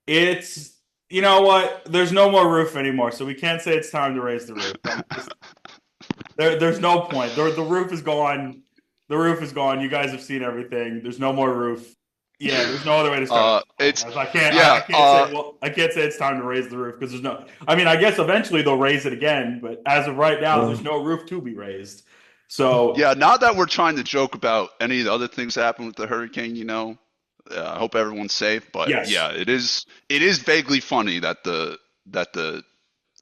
It's, you know what? There's no more roof anymore, so we can't say it's time to raise the roof. There's no point. The roof is gone. The roof is gone. You guys have seen everything. There's no more roof. Yeah, there's no other way to start this It's podcast. I can't. I yeah. can't say. Well, I can't say it's time to raise the roof because there's no. I mean, I guess eventually they'll raise it again, but as of right now, there's Uh, no roof to be raised. So Yeah, not that we're trying to joke about any of the other things that happened with the hurricane, I hope everyone's safe, but yes, yeah, it is vaguely funny that the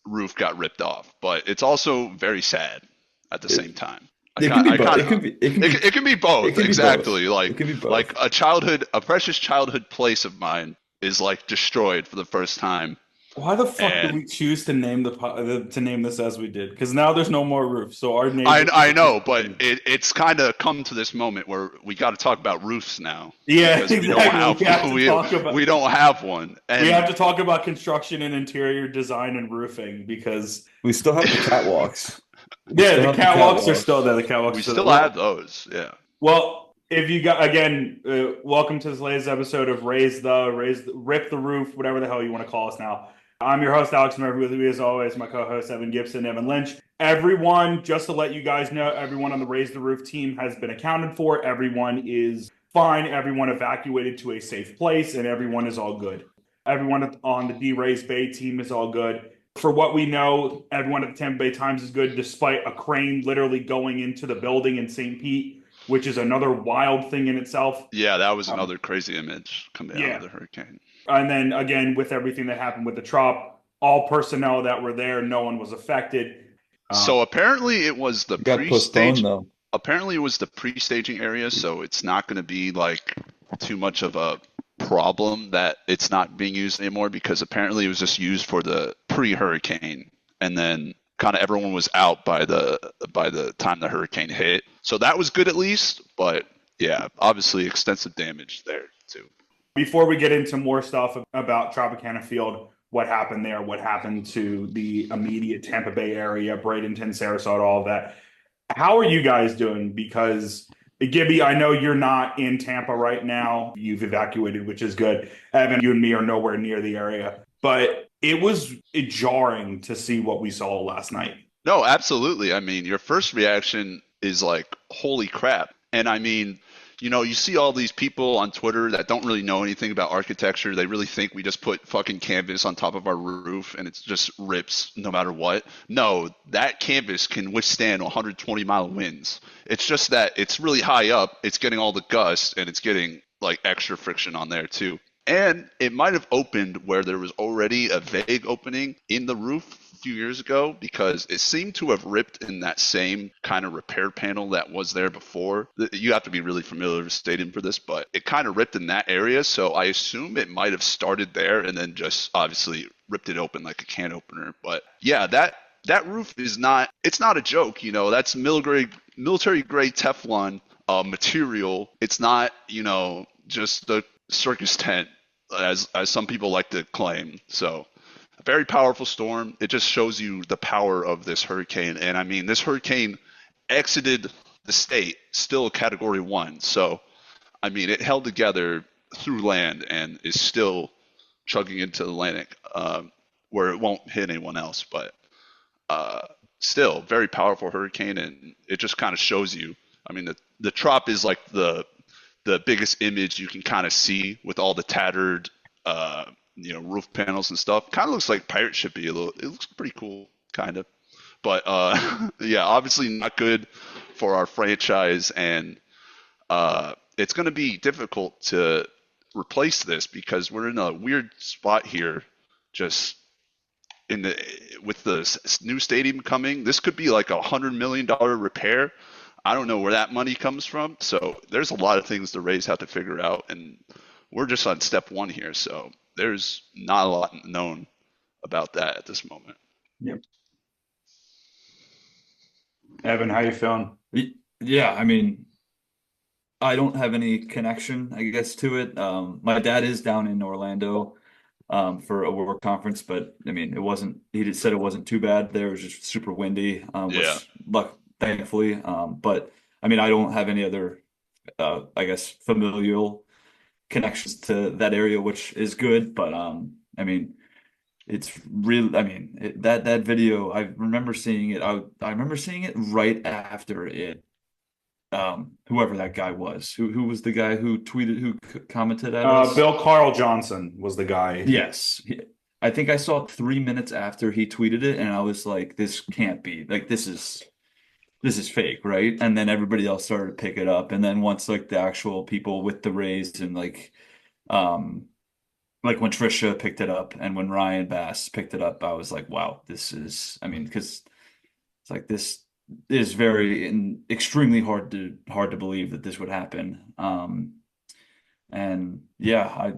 roof got ripped off, but it's also very sad at the it, same time. I it can kind be I both. kind It of can be. It can be. it can be It both, can be both. exactly. It can be Like both. a precious childhood place of mine is like destroyed for the first time, why the fuck did and we choose to name to name this as we did? Because now there's no more roof, so our I neighborhood I is know, but doomed. it's kind of come to this moment where we got to talk about roofs now Yeah, because we don't exactly. have We have to we talk about. we don't have one, We have and to talk about construction and interior design and roofing because We still have the catwalks. We yeah, still the have the catwalks are still catwalks. there. The catwalks are we still there. still have Well, those. Yeah. well, if you got again, welcome to this latest episode of Rip the Roof, whatever the hell you want to call us now. I'm your host Alex Murphy. With me as always, my co-host Evan Gibson, Evan Lynch. Everyone, just to let you guys know, everyone on the Raise the Roof team has been accounted for. Everyone is fine. Everyone evacuated to a safe place, and everyone is all good. Everyone on the D Rays Bay team is all good. For what we know, everyone at the Tampa Bay Times is good, despite a crane literally going into the building in St. Pete, which is another wild thing in itself. Yeah, that was Um, another crazy image coming out of yeah. the hurricane. And then again, with everything that happened with the Trop, all personnel that were there, no one was affected. Um, So apparently it was the It got postponed pre-stage. though. Apparently it was the pre-staging area, so it's not going to be like too much of a problem that it's not being used anymore because apparently it was just used for the pre-hurricane, and then kind of everyone was out by the time the hurricane hit. So that was good at least, but yeah, obviously extensive damage there too. Before we get into more stuff about Tropicana Field, what happened there, what happened to the immediate Tampa Bay area, Bradenton, Sarasota, all of that. How are you guys doing? Because Gibby, I know you're not in Tampa right now. You've evacuated, which is good. Evan, you and me are nowhere near the area, but it was jarring to see what we saw last night. No, absolutely. I mean, your first reaction is like, holy crap. And I mean, you see all these people on Twitter that don't really know anything about architecture. They really think we just put fucking canvas on top of our roof and it just rips no matter what. No, that canvas can withstand 120-mile winds. It's just that it's really high up, it's getting all the gust, and it's getting like extra friction on there too. And it might have opened where there was already a vague opening in the roof a few years ago because it seemed to have ripped in that same kind of repair panel that was there before. You have to be really familiar with stadium for this, but it kind of ripped in that area. So I assume it might have started there and then just obviously ripped it open like a can opener. But yeah, that roof is not, it's not a joke. That's military grade Teflon material. It's not, just the circus tent as some people like to claim. So a very powerful storm. It just shows you the power of this hurricane. And I mean, this hurricane exited the state still a category 1. So I mean, it held together through land and is still chugging into the Atlantic, where it won't hit anyone else. But uh, still, very powerful hurricane, and it just kind of shows you. I mean, the trop is like the biggest image you can kind of see with all the tattered, roof panels and stuff. Kind of looks like pirate shippy a little. It looks pretty cool, kind of. But yeah, obviously not good for our franchise, and it's going to be difficult to replace this because we're in a weird spot here. Just in the with the new stadium coming, this could be like $100 million repair. I don't know where that money comes from. So there's a lot of things the Rays have to figure out, and we're just on step 1 here. So there's not a lot known about that at this moment. Yep. Evan, how you feeling? Yeah, I mean, I don't have any connection, I guess, to it. My dad is down in Orlando for a work conference, but I mean, he just said it wasn't too bad there. It was just super windy, Yeah. thankfully. But I mean, I don't have any other, I guess, familial connections to that area, which is good. But I mean, it's real. I mean, that video, I remember seeing it. I remember seeing it right after it. Whoever that guy was, who was the guy who tweeted, who commented at us? Bill Carl Johnson was the guy. Yes. I think I saw it 3 minutes after he tweeted it, and I was like, this can't be. Like, this is fake, right? And then everybody else started to pick it up. And then once like the actual people with the Rays and like when Trisha picked it up and when Ryan Bass picked it up, I was like, wow, this is, I mean, because it's like this is extremely hard to believe that this would happen. And yeah, I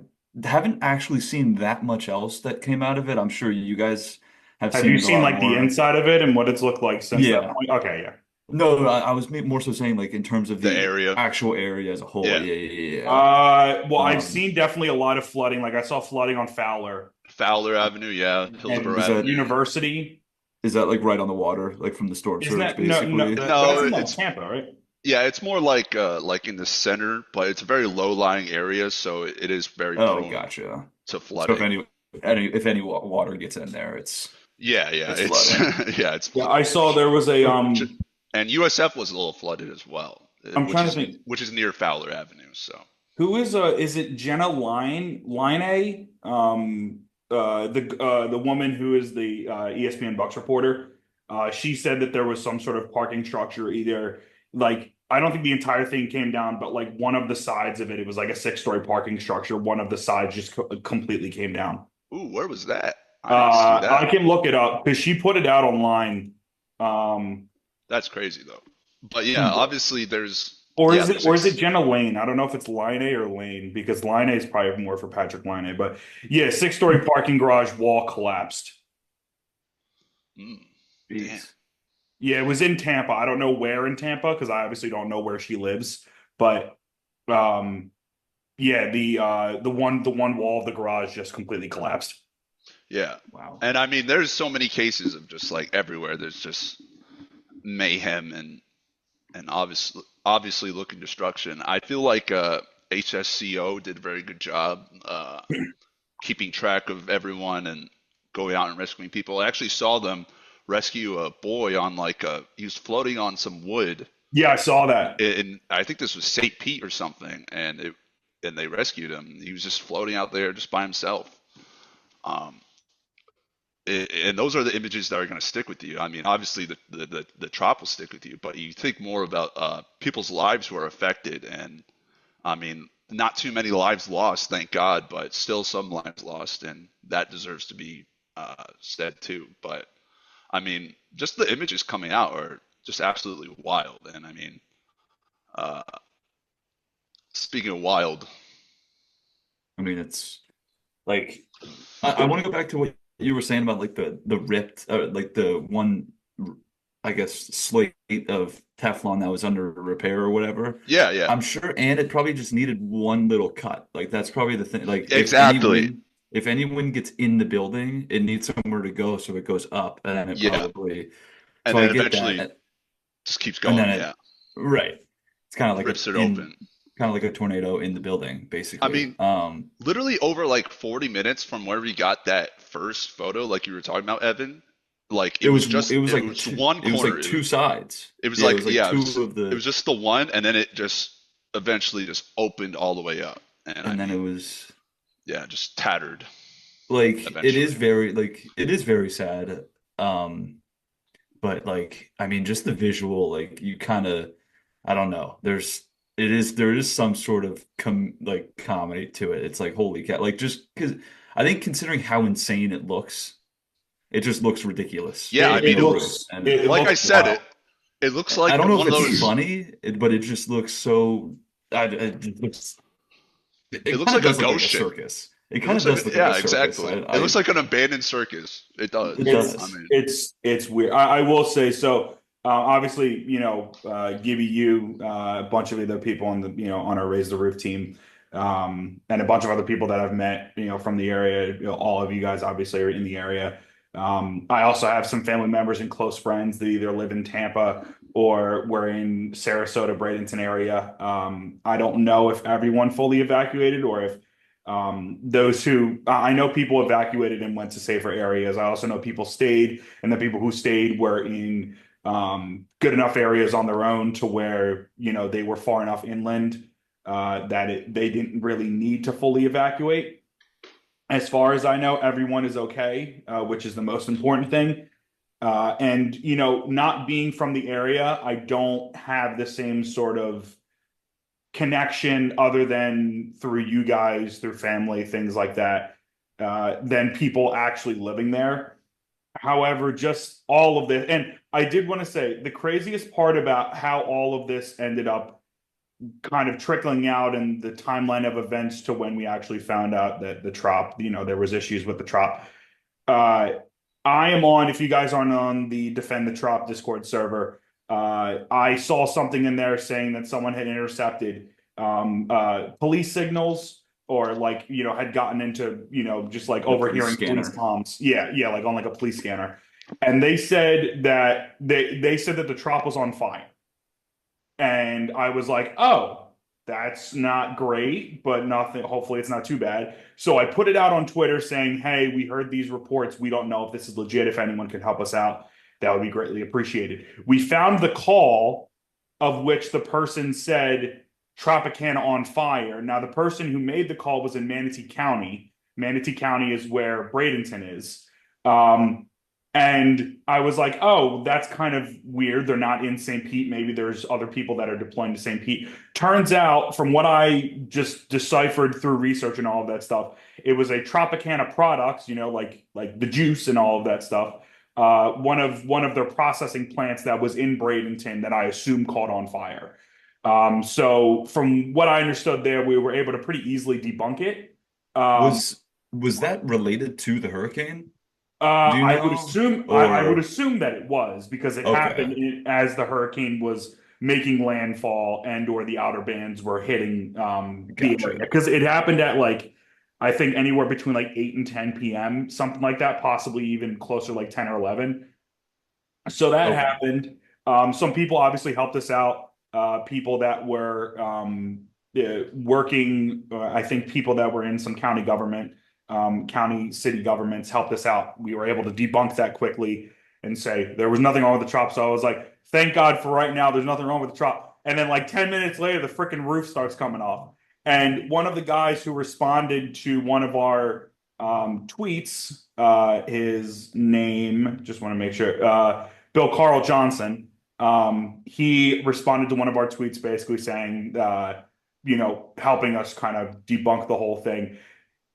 haven't actually seen that much else that came out of it. I'm sure you guys have Have seen you it a seen lot like more. the inside of it and what it's looked like since that Yeah. point? Okay, yeah. No, I was more so saying like in terms of The the area. actual area as a whole. Yeah. Well, I've Um, seen definitely a lot of flooding. Like I saw flooding on Fowler Fowler Avenue, yeah. and Hillsborough is that- Avenue. University. Is that like right on the water, like from the storm Isn't surge, that no, basically? that's in like it's Tampa, right? yeah, it's more like in the center, but it's a very low-lying area, so it is very Oh, prone gotcha. to So if flooding. any water gets in there, it's Yeah, it's flooding. yeah, it's Yeah, I saw there was a and USF was a little flooded as well, I'm trying to think. which is near Fowler Avenue. So Who is it Jenna Line A? The woman who is the ESPN Bucks reporter. She said that there was some sort of parking structure, either like I don't think the entire thing came down, but like one of the sides of it, it was like a 6-story parking structure. One of the sides just completely came down. ooh, where was that? I didn't see I that. can look it up because she put it out online. That's crazy though. But yeah, obviously there's Or yeah, is it there's Jenna Lane? I don't know if it's Line A or Lane because Line A is probably more for Patrick Line A. But yeah, 6-story parking garage wall collapsed. mm, Jeez. damn. Yeah, it was in Tampa. I don't know where in Tampa because I obviously don't know where she lives. But yeah, the one wall of the garage just completely collapsed. Yeah. Wow. And I mean there's so many cases of just like everywhere there's just mayhem and obviously looking destruction. I feel like HSCO did a very good job keeping track of everyone and going out and rescuing people. I actually saw them rescue a boy on he was floating on some wood, Yeah, I saw that. and I think this was St. Pete or something, and they rescued him. He was just floating out there just by himself. Um, and those are the images that are going to stick with you. I mean, obviously the trop will stick with you, but you think more about people's lives who are affected, and I mean, not too many lives lost, thank God, but still some lives lost, and that deserves to be said too. But I mean, just the images coming out are just absolutely wild. And I mean, uh, speaking of wild, I mean, it's like I want to go back to what you were saying about like the ripped, like the one, I guess, slate of Teflon that was under repair or whatever. yeah, I'm sure, and it probably just needed one little cut. Like that's probably the thing. Like exactly. if anyone gets in the building, it needs somewhere to go, so it goes up, and then it Yeah. probably. And So I then get eventually that, just keeps and going. then Yeah, right. It's kind of like rips it open. kind of like a tornado in the building, basically. I mean, literally over like 40 minutes from where we got that first photo, like you were talking about, Evan. Like it was it was like one it was corner. like two sides. It was Yeah, like it was like yeah, two of the, it was just the one, and then it just eventually just opened all the way up, and I and then it mean, was yeah, just tattered like eventually. it is very sad. But like I mean, just the visual, like you kind of, I don't know. There is some sort of comedy to it. It's like holy cat, like just because I think considering how insane it looks, it just looks ridiculous. Yeah, I Like mean, no looks room. And it like I looks said, wild. it looks I like don't know one if of it's those. funny, but it just looks so. It just looks. It It looks kind of like a does look like ghost a ship. circus. It It kind of looks does like look like a yeah, circus. exactly. It looks like an abandoned circus. It does. It It's I does. mean, it's weird. I will say so. Obviously, Gibby, you, a bunch of other people on the on our Raise the Roof team, and a bunch of other people that I've met, from the area. All of you guys obviously are in the area. I also have some family members and close friends that either live in Tampa or were in Sarasota, Bradenton area. I don't know if everyone fully evacuated or if those who I know people evacuated and went to safer areas. I also know people stayed, and the people who stayed were in good enough areas on their own to where they were far enough inland that they didn't really need to fully evacuate. As far as I know, everyone is okay, which is the most important thing. And not being from the area, I don't have the same sort of connection other than through you guys, through family, things like that, than people actually living there. However, just all of this, and I did want to say the craziest part about how all of this ended up kind of trickling out in the timeline of events to when we actually found out that the trop, there was issues with the trop. I am on, if you guys aren't on the Defend the Trop Discord server, I saw something in there saying that someone had intercepted police signals or had gotten into, just like overhearing police comms. Yeah, like on like a police scanner. And they said that they said that the trop was on fire. And I was like, oh, that's not great, but nothing. Hopefully it's not too bad. So I put it out on Twitter saying, hey, we heard these reports. We don't know if this is legit. If anyone can help us out, that would be greatly appreciated. We found the call of which the person said Tropicana on fire. Now, the person who made the call was in Manatee County. Manatee County is where Bradenton is. And I was like, oh, that's kind of weird. They're not in St. Pete. Maybe there's other people that are deploying to St. Pete. Turns out, from what I just deciphered through research and all of that stuff, it was a Tropicana products, like the juice and all of that stuff. One of their processing plants that was in Bradenton that I assume caught on fire. So from what I understood there, we were able to pretty easily debunk it. Was that related to the hurricane? I would assume that it was because it happened as the hurricane was making landfall and or the outer bands were hitting the area, because it happened at I think anywhere between 8 and 10 p.m., something like that, possibly even closer, 10 or 11. So that happened. Some people obviously helped us out. People that were working, I think people that were in some county government, county, city governments helped us out. We were able to debunk that quickly and say there was nothing wrong with the trop. So I was like, thank God for right now, there's nothing wrong with the trop. And then 10 minutes later, the freaking roof starts coming off. And one of the guys who responded to one of our tweets, his name, just want to make sure, Bill Carl Johnson, he responded to one of our tweets basically saying, helping us kind of debunk the whole thing.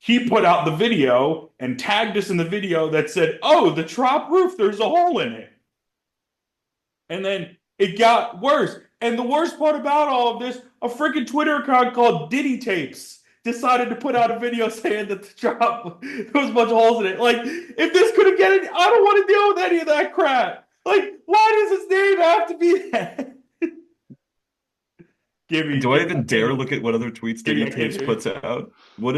He put out the video and tagged us in the video that said, oh, the trop roof, there's a hole in it. And then it got worse. And the worst part about all of this, a freaking Twitter account called Diddy Tapes decided to put out a video saying that the trop, there was a bunch of holes in it. If this could have get it, I don't want to deal with any of that crap. Why does his name have to be that? Do I even dare look at what other tweets Diddy Tapes puts out? What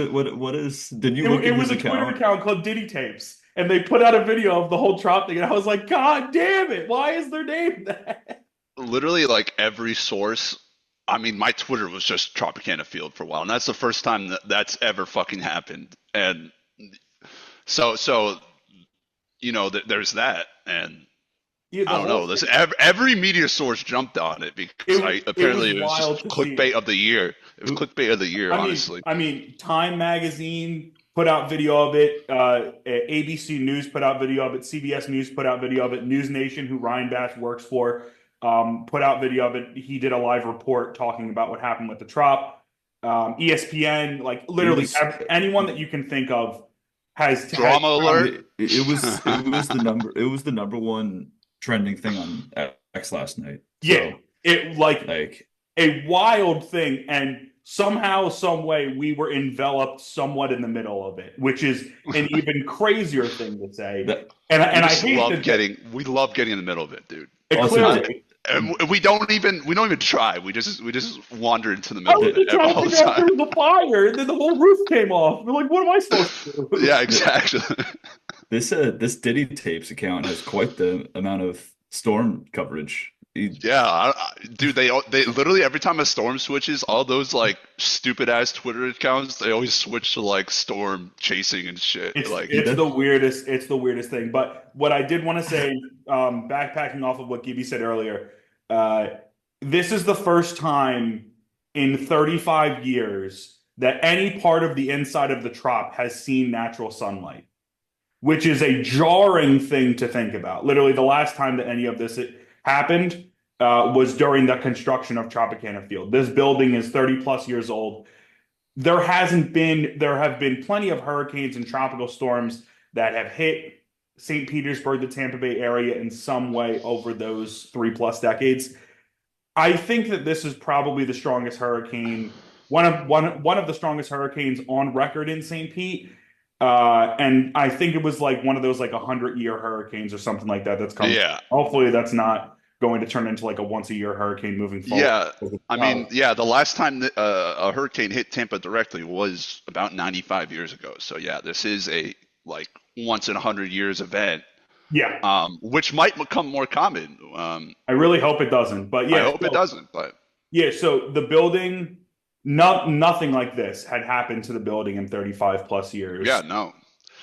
is? Did you look at his account? It was a Twitter account called Diddy Tapes, and they put out a video of the whole trop thing, and I was like, God damn it! Why is their name that? Literally, every source. I mean, my Twitter was just Tropicana Field for a while, and that's the first time that's ever fucking happened. And so there's that, and. Yeah, I don't know. This every media source jumped on it because apparently it was just clickbait of the year. It was clickbait of the year, honestly. I mean, Time Magazine put out video of it. ABC News put out video of it. CBS News put out video of it. News Nation, who Ryan Bash works for, put out video of it. He did a live report talking about what happened with the trop. ESPN, literally anyone that you can think of has drama alert. It was the number one trending thing on X last night. Yeah, it a wild thing, and somehow, some way, we were enveloped somewhat in the middle of it, which is an even crazier thing to say. We love getting in the middle of it, dude. Clearly. And we don't even try. We just wander into the middle of it all the time. There was a fire, and then the whole roof came off. We're like, what am I supposed to do? Yeah, exactly. This Diddy Tapes account has quite the amount of storm coverage. Yeah, dude, they literally every time a storm switches, all those like stupid ass Twitter accounts, they always switch to like storm chasing and shit. Like, It's the weirdest. It's the weirdest thing. But what I did want to say, backpacking off of what Gibby said earlier, uh, this is the first time in 35 years that any part of the inside of the trop has seen natural sunlight, which is a jarring thing to think about. Literally, the last time that any of this happened was during the construction of Tropicana Field. This building is 30 plus years old. There have been plenty of hurricanes and tropical storms that have hit St. Petersburg, the Tampa Bay area in some way over those 3+ decades. I think that this is probably the strongest hurricane, one of the strongest hurricanes on record in St. Pete. And I think it was like one of those like 100-year hurricanes or something like that that's coming. yeah, Hopefully that's not going to turn into like a once-a-year hurricane moving forward. yeah. I mean, yeah, the last time that, a hurricane hit Tampa directly was about 95 years ago. So yeah, this is a like once in 100 years event. Yeah. Which might become more common. I really hope it doesn't, but yeah. I hope it doesn't, but yeah. So the building, nothing like this had happened to the building in 35 plus years. yeah, no.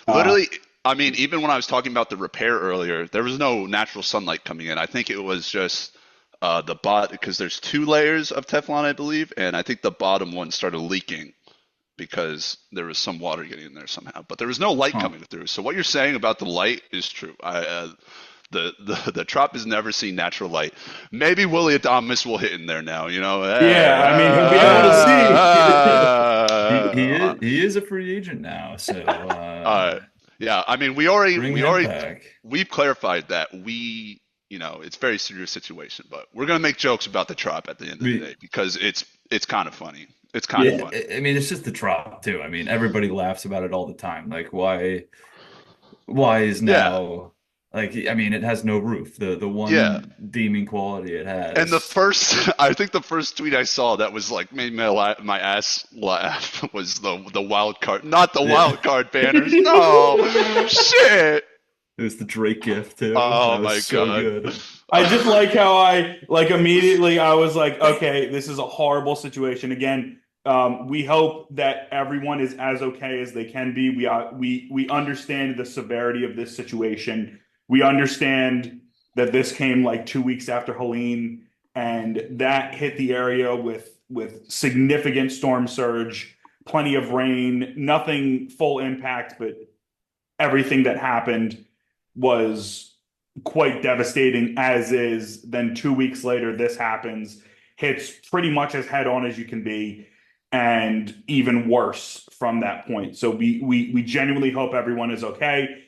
Literally, I mean, even when I was talking about the repair earlier, there was no natural sunlight coming in. I think it was just the because there's 2 layers of Teflon, I believe, and I think the bottom one started leaking because there was some water getting in there somehow. But there was no light coming through. So what you're saying about the light is true. The trop has never seen natural light. Maybe Willie Adames will hit in there now, you know? Yeah, I mean, he'll be able to see. He is a free agent now, so yeah, I mean, we've clarified that it's a very serious situation, but we're gonna make jokes about the trop at the end of the day because it's kind of funny. It's kind of funny. I mean, it's just the trop too. I mean, everybody laughs about it all the time. Like, why is now? Like, I mean, it has no roof. The one deeming quality it has. And I think the first tweet I saw that was like made my ass laugh was the wild card, not the wild card banners. No, shit. It was the Drake gift too. Oh my so god. Good. I just like how I like immediately I was like, okay, this is a horrible situation. Again, we hope that everyone is as okay as they can be. We understand the severity of this situation. We understand that this came like 2 weeks after Helene, and that hit the area with significant storm surge, plenty of rain, nothing full impact, but everything that happened was quite devastating as is. Then 2 weeks later, this happens, hits pretty much as head on as you can be, and even worse from that point. So we genuinely hope everyone is okay.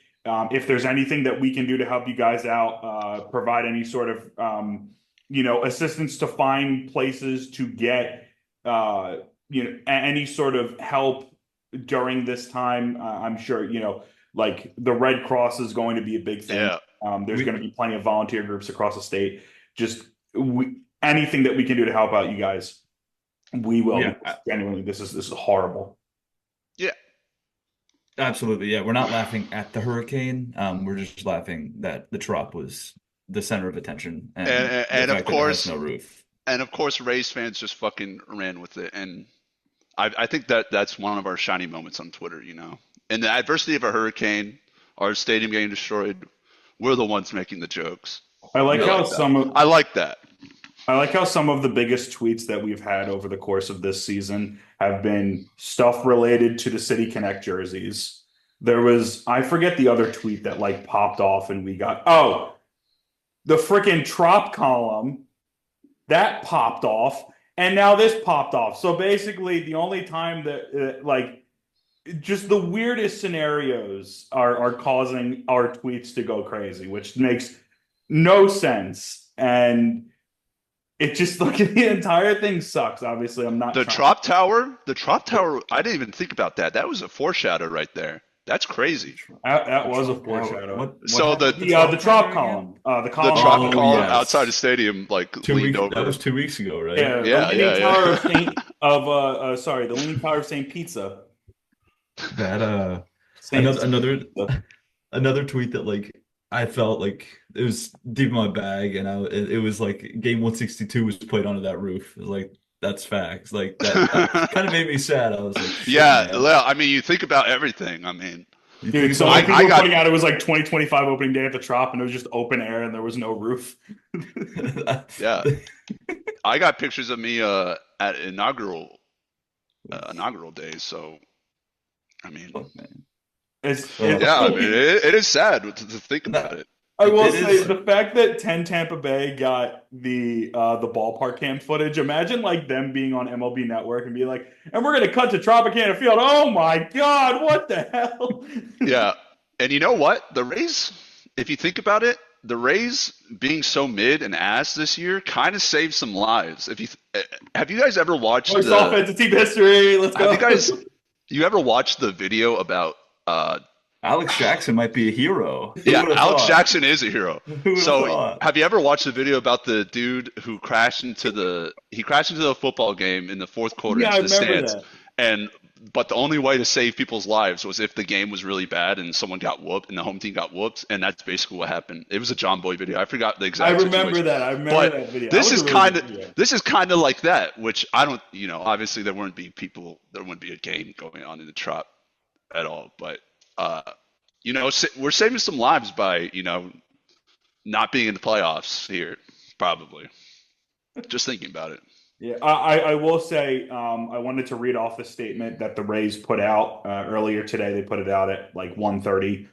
If there's anything that we can do to help you guys out, provide any sort of assistance to find places to get any sort of help during this time, I'm sure like the Red Cross is going to be a big thing. Yeah. There's going to be plenty of volunteer groups across the state. Just anything that we can do to help out you guys, we will. Yeah. Genuinely, this is horrible. Yeah. Absolutely, yeah. We're not laughing at the hurricane. We're just laughing that the trop was the center of attention, and of course, no roof. And of course, Rays fans just fucking ran with it, and I think that's one of our shiny moments on Twitter. In the adversity of a hurricane, our stadium getting destroyed, we're the ones making the jokes. I like how I like that. I like how some of the biggest tweets that we've had over the course of this season have been stuff related to the City Connect jerseys. There was, I forget the other tweet that like popped off and we got, the freaking trop column that popped off. And now this popped off. So basically the only time that just the weirdest scenarios are causing our tweets to go crazy, which makes no sense. And it just the entire thing sucks. Obviously, I'm not the trop tower. The trop tower. I didn't even think about that. That was a foreshadow right there. That's crazy. That was a foreshadow. So the trop column, the column outside the stadium, like leaned over. That was 2 weeks ago, right? Yeah, the Leaning Tower of St. Pizza. That another tweet that like I felt like it was deep in my bag, and it was like game 162 was played onto that roof. It was like that's facts. Like that kind of made me sad. I was like, shit, Yeah, man. well, I mean, you think about everything. I mean, You Dude, think so about many it. people I were got putting out it was like 2025 opening day at the Trop, and it was just open air, and there was no roof. yeah, I got pictures of me at inaugural days. So I mean, Fuck, man. It's Well, yeah, I mean, really. it is sad to think about that, it. I will it say is. the fact that 10 Tampa Bay got the ballpark cam footage. Imagine like them being on MLB Network and be like, and we're gonna cut to Tropicana Field. Oh my God, what the hell? Yeah, and you know what? The Rays, if you think about it, the Rays being so mid and ass this year kind of saved some lives. If you have you guys ever watched Most offensive team history. Let's have you go. guys you ever watched the video about Alex Jackson might be a hero. Who yeah, would have Alex thought? Jackson is a hero. Who would have So thought? have you ever watched the video about the dude who crashed into the football game in the fourth quarter Yeah, I into the remember stands, that. and but the only way to save people's lives was if the game was really bad and someone got whooped and the home team got whooped, and that's basically what happened. It was a John Boy video. I forgot the I exact remember situation, that. I remember but that video. That this was is a really kind good of video. this is kind of like that, which I don't, obviously there wouldn't be a game going on in the Trop at all, but uh, we're saving some lives by not being in the playoffs here, probably. Just thinking about it. Yeah, I will say I wanted to read off the statement that the Rays put out earlier today. They put it out at like 1:30.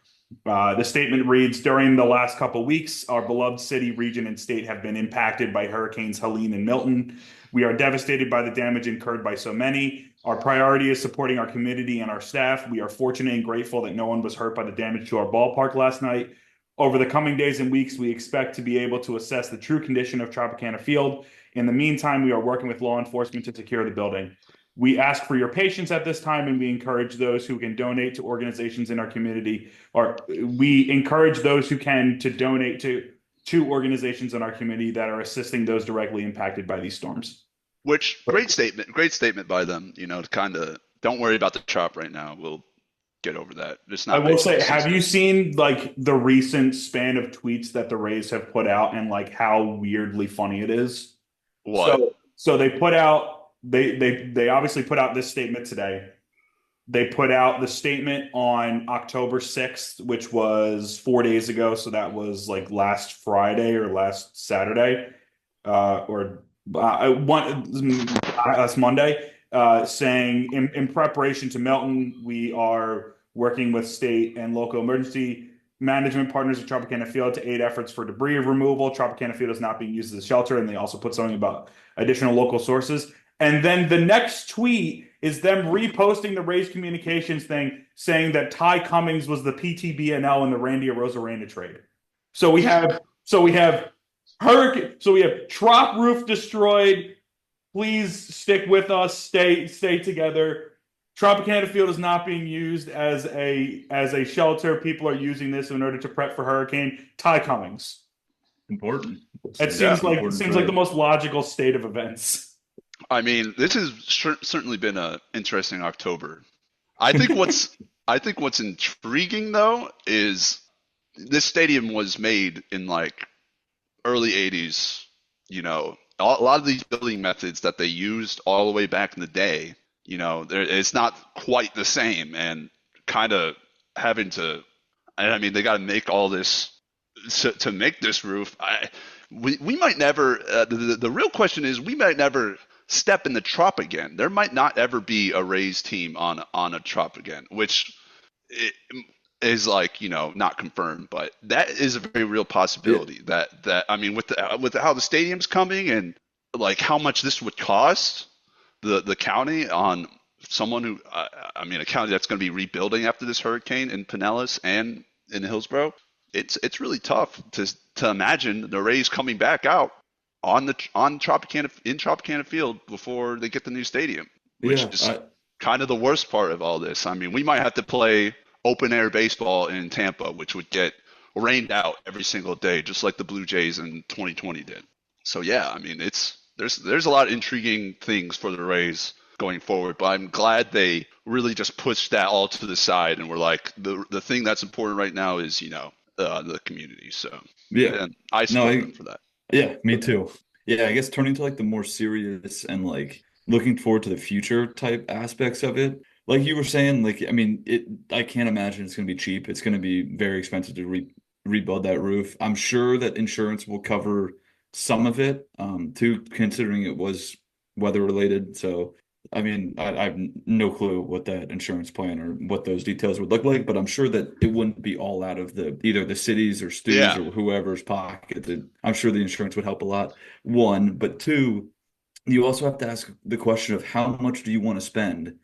The statement reads, during the last couple weeks, our beloved city, region, and state have been impacted by Hurricanes Helene and Milton. We are devastated by the damage incurred by so many. Our priority is supporting our community and our staff. We are fortunate and grateful that no one was hurt by the damage to our ballpark last night. Over the coming days and weeks, we expect to be able to assess the true condition of Tropicana Field. In the meantime, we are working with law enforcement to secure the building. We ask for your patience at this time, and we encourage those who can donate to organizations in our community, or we encourage those who can to donate to organizations in our community that are assisting those directly impacted by these storms. Which great statement by them. To kind of don't worry about the Trop right now. We'll get over that. It's not I will say, baseball have season. you seen like the recent span of tweets that the Rays have put out and like how weirdly funny it is? What? So they put out they obviously put out this statement today. They put out the statement on October 6th, which was 4 days ago. So that was like last Friday or last Saturday, or last Monday, saying in preparation to Milton, we are working with state and local emergency management partners at Tropicana Field to aid efforts for debris removal. Tropicana Field is not being used as a shelter, and they also put something about additional local sources. And then the next tweet is them reposting the Rays communications thing, saying that Ty Cummings was the PTBNL in the Randy Arozarena trade. So we have Hurricane. So we have Trop roof destroyed. Please stick with us. Stay together. Tropicana Field is not being used as a shelter. People are using this in order to prep for hurricane. Ty Cummings. Important. It Yeah. seems like the most logical state of events. I mean, this has certainly been an interesting October. I think what's intriguing though is this stadium was made in like early 80s. A lot of these building methods that they used all the way back in the day, it's not quite the same, and kind of having to, I mean, they got to make all this to make this roof. We might never, the real question is, we might never step in the Trop again. There might not ever be a Rays team on a Trop again, which is like, not confirmed, but that is a very real possibility. That I mean, with how the stadium's coming and like how much this would cost the county on someone who, I mean, a county that's going to be rebuilding after this hurricane in Pinellas and in Hillsborough. It's really tough to imagine the Rays coming back out on Tropicana Field before they get the new stadium, which is kind of the worst part of all this. I mean, we might have to play open air baseball in Tampa, which would get rained out every single day, just like the Blue Jays in 2020 did. So yeah, I mean, there's a lot of intriguing things for the Rays going forward, but I'm glad they really just pushed that all to the side and were like, the thing that's important right now is, the community. So Yeah. and I No, support them for that. yeah, me too. Yeah, I guess turning to like the more serious and like looking forward to the future type aspects of it. Like you were saying, like I mean, I can't imagine it's going to be cheap. It's going to be very expensive to rebuild that roof. I'm sure that insurance will cover some of it, too, considering it was weather related. So, I mean, I have no clue what that insurance plan or what those details would look like, but I'm sure that it wouldn't be all out of the either the cities or Stu's Yeah. or whoever's pocket. I'm sure the insurance would help a lot. One, but two, you also have to ask the question of how much do you want to spend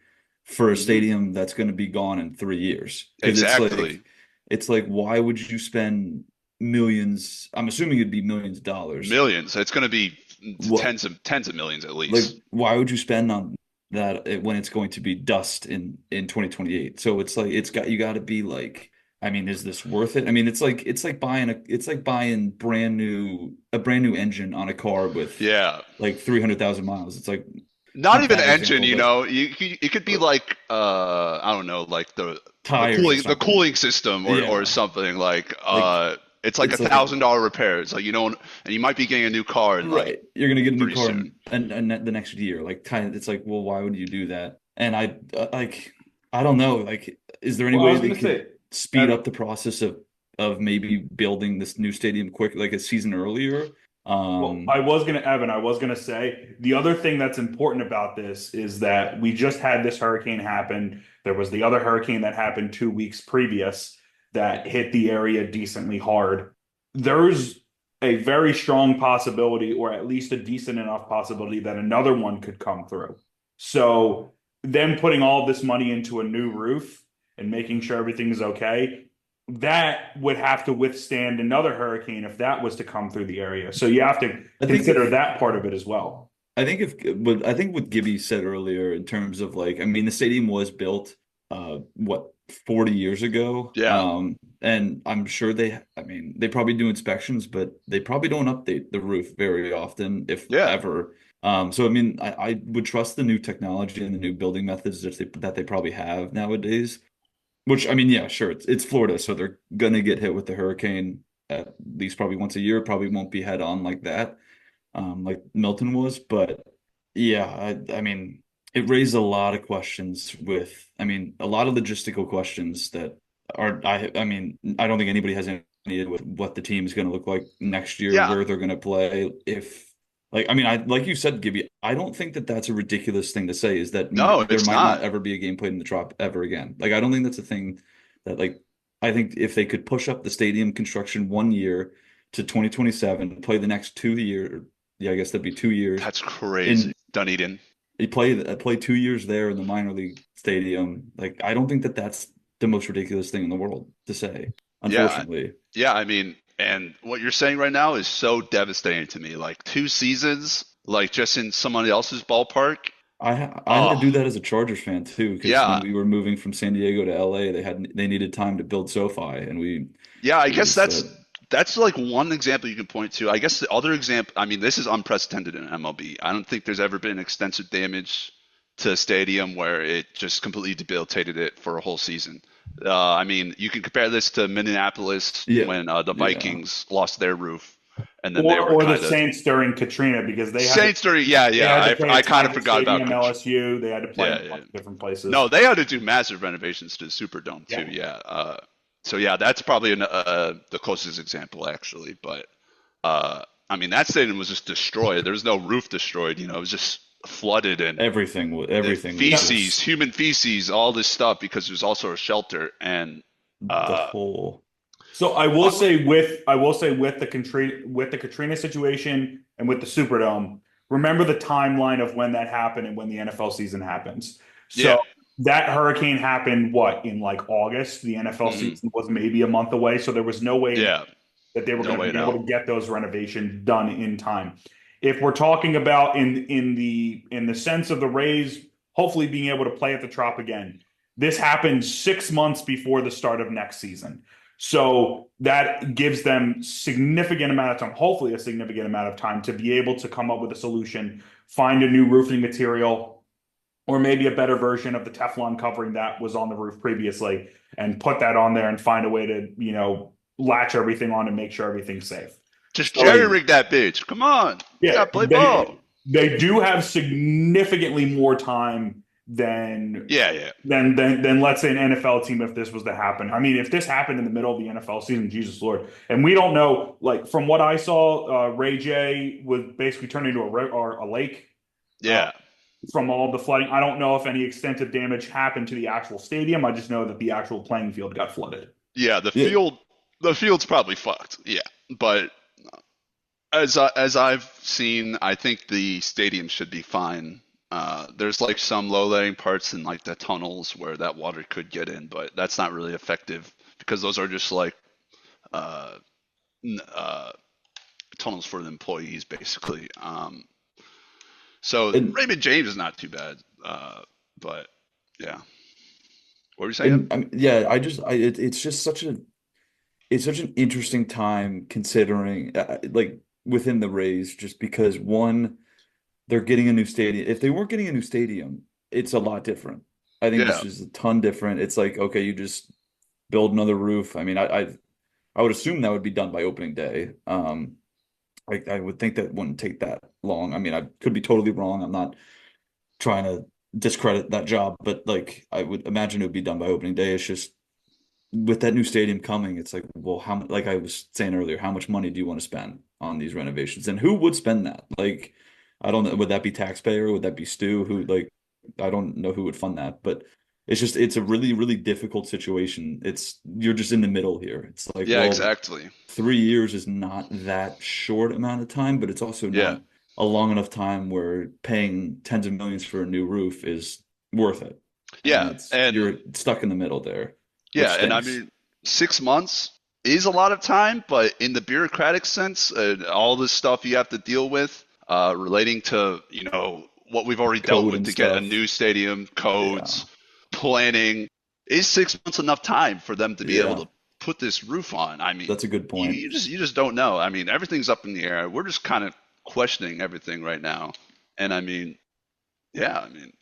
for a Mhm. stadium that's going to be gone in 3 years? Because Exactly. it's like, why would you spend millions? I'm assuming it'd be millions of dollars. Millions. It's going to be What, tens of millions at like, least. why would you spend on that when it's going to be dust in 2028? So it's like you got to be like, I mean, is this worth it? I mean, it's like buying a brand new engine on a car with Yeah. like 300,000 miles. It's like Not not even that engine, example, you but know. It could be like I don't know, like tires or the something. cooling system or Yeah, something like like it's like it's like $1,000 repairs. Like you don't, and you might be getting a new car in like right. You're gonna get a new pretty car soon. and the next year. Like kind of, it's like, well, why would you do that? And like I don't know. Like, is there any Well, I way was they going to could say, speed up the process of maybe building this new stadium quick, like a season earlier? well, Um, Evan, I was going to say the other thing that's important about this is that we just had this hurricane happen. There was the other hurricane that happened 2 weeks previous that hit the area decently hard. There's a very strong possibility, or at least a decent enough possibility, that another one could come through. So, them putting all this money into a new roof and making sure everything is okay, that would have to withstand another hurricane if that was to come through the area. So you have to I think consider if that part of it as well. I think what Gibby said earlier in terms of like, I mean, the stadium was built, what, 40 years ago. Yeah, And I'm sure I mean, they probably do inspections, but they probably don't update the roof very often, if yeah, ever. So I mean, I would trust the new technology and the new building methods that they probably have nowadays. Which I mean, yeah, sure, it's Florida, so they're gonna get hit with the hurricane at least probably once a year. Probably won't be head on like that, like Milton was. But yeah, I mean, it raised a lot of questions I mean, a lot of logistical questions that I mean, I don't think anybody has any idea what the team is going to look like next year, yeah. where they're going to play. If like, I mean, like you said, Gibby, I don't think that that's a ridiculous thing to say. Is that No, there it's might not not. ever be a game played in the Trop ever again? Like, I don't think that's a thing that like. I think if they could push up the stadium construction 1 year to 2027, play the next 2 years, yeah, I guess that'd be 2 years. That's crazy. And Dunedin. he play 2 years there in the minor league stadium. Like, I don't think that that's the most ridiculous thing in the world to say, Yeah, unfortunately. yeah. I mean, and what you're saying right now is so devastating to me. Like 2 seasons, like just in somebody else's ballpark. I had to Oh, do that as a Chargers fan too, because when yeah. we were moving from San Diego to LA, they needed time to build SoFi, and Yeah, I we guess just said, that's like one example you can point to. I guess the other example, I mean, this is unprecedented in MLB. I don't think there's ever been extensive damage to a stadium where it just completely debilitated it for a whole season. I mean, you can compare this to Minneapolis yeah, when the yeah. Vikings lost their roof, and then they were Or the kind of Saints during Katrina because Saints during. Yeah, they yeah. had to play I at kind of Tiger forgot about. Stadium, LSU. They had to play in Yeah, a yeah. bunch of different No, places. they had to do massive renovations to the Superdome too. Yeah. Yeah. So yeah, that's probably the closest example actually. But I mean, that stadium was just destroyed. There was no roof destroyed. You know, it was just flooded and Everything was feces, just human feces, all this stuff because it was also a shelter. And the uh, whole. So I will say with the Katrina situation and with the Superdome, remember the timeline of when that happened and when the NFL season happens. yeah, So that hurricane happened what in like August. The NFL hmm season was maybe a month away, so there was no way yeah, that they were no going to way be to able know. to get those renovations done in time. If we're talking about in the sense of the Rays hopefully being able to play at the Trop again, this happened 6 months before the start of next season. So that gives them significant amount of time, hopefully a significant amount of time to be able to come up with a solution, find a new roofing material, or maybe a better version of the Teflon covering that was on the roof previously, and put that on there and find a way to, latch everything on and make sure everything's safe. Just So jerry rig that bitch. Come on. You yeah, got to play ball. they do have significantly more time than Yeah, yeah. than let's say an NFL team if this was to happen. I mean, if this happened in the middle of the NFL season, Jesus Lord, and we don't know. Like from what I saw, Ray J was basically turned into a lake. Uh, Yeah. from all the flooding, I don't know if any extensive damage happened to the actual stadium. I just know that the actual playing field got flooded. Yeah, the field's probably fucked. Yeah. But as I've seen, I think the stadium should be fine. There's like some low-lying parts in like the tunnels where that water could get in, but that's not really effective because those are just like uh, tunnels for the employees, basically. So And Raymond James is not too bad, but yeah. What were you saying? and I mean, yeah, it's just it's such an interesting time considering like within the Rays, just because one, they're getting a new stadium. If they weren't getting a new stadium, it's a lot different. I think Yeah, this is a ton different. It's like, okay, you just build another roof. I mean, I would assume that would be done by opening day. I would think that wouldn't take that long. I mean, I could be totally wrong. I'm not trying to discredit that job, but like I would imagine it would be done by opening day. It's just with that new stadium coming, it's like, well, like I was saying earlier, how much money do you want to spend on these renovations? And who would spend that? Like, I don't know, would that be taxpayer? Would that be Stu? Who like I don't know who would fund that, but it's a really, really difficult situation. You're just in the middle here. It's like, yeah, well, exactly. 3 years is not that short amount of time, but it's also Yeah, not a long enough time where paying tens of millions for a new roof is worth it. And yeah, it's and you're stuck in the middle there, which yeah, and I stinks. mean, 6 months is a lot of time, but in the bureaucratic sense, all this stuff you have to deal with, relating to, what we've already dealt Code with and to get a stuff. new stadium, Yeah. codes, planning, is 6 months enough time for them to be able Yeah. to put this roof on? I mean, That's a good you, point. you just you just don't know. I mean, everything's up in the air. We're just kind of questioning everything right now, and I mean, yeah, I mean,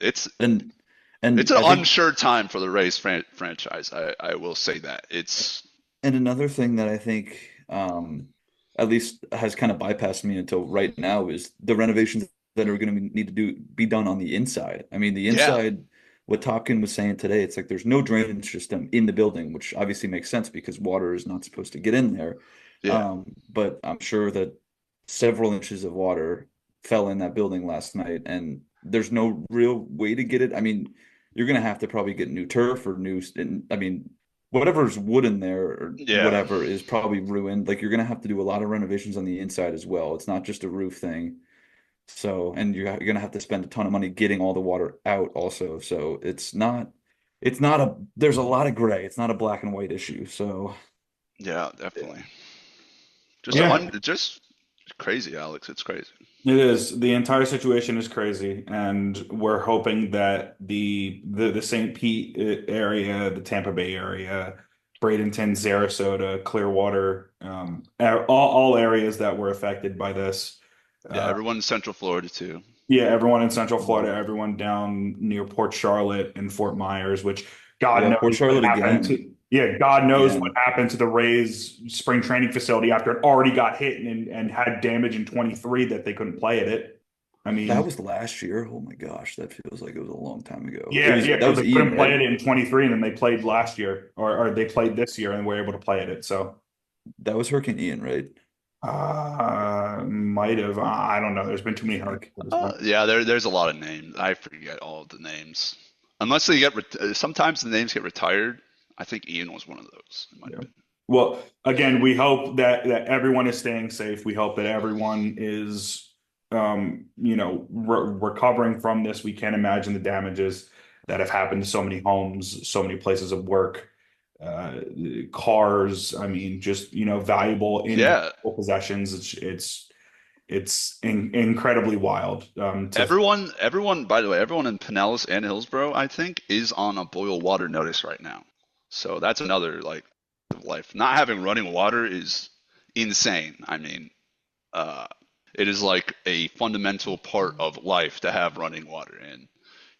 And it's and an I think unsure time for the Rays franchise. I will say that it's. and another thing that I think at least has kind of bypassed me until right now is the renovations that are going to need to be done on the inside. I mean, the Yeah, inside, what Topkin was saying today, it's like there's no drainage system in the building, which obviously makes sense because water is not supposed to get in there. yeah, But I'm sure that several inches of water fell in that building last night, and there's no real way to get it. I mean, you're gonna have to probably get new turf or and I mean, whatever's wood in there or yeah, whatever is probably ruined. Like you're gonna have to do a lot of renovations on the inside as well. It's not just a roof thing. So, and you're gonna have to spend a ton of money getting all the water out also. So it's not there's a lot of gray. It's not a black and white issue. So yeah, definitely. Yeah, Just crazy, Alex. It's crazy. it is. The entire situation is crazy, and we're hoping that the St. Pete area, the Tampa Bay area, Bradenton, Sarasota, Clearwater, all areas that were affected by this. Yeah, Uh, everyone in Central Florida too. yeah, everyone in Central Florida, everyone down near Port Charlotte and Fort Myers, which God yeah, knows Port what Charlotte happened again. to. Yeah, God knows what Again. happened to the Rays spring training facility after it already got hit and had damage in 23 that they couldn't play at it. I That mean, was last year. Oh my gosh, that feels like it was a long time ago. yeah, That because was they Ian, couldn't play right? it in 23 and then they played last year or they played this year and were able to play at it. So, That was Hurricane Ian, right? might have, I don't know. There's been too many I think. hurricanes at this point. Yeah, there's a lot of names. I forget all of the names. Unless they sometimes the names get retired. I think Ian was one of those. It might Yeah. have been. Well, again, we hope that everyone is staying safe. We hope that everyone is, recovering from this. We can't imagine the damages that have happened to so many homes, so many places of work, uh, cars. I mean, just valuable Yeah, intangible possessions. It's incredibly wild. everyone. By the way, everyone in Pinellas and Hillsborough, I think, is on a boil water notice right now. So that's another like of life. Not having running water is insane. I mean, uh, it is like a fundamental part of life to have running water, and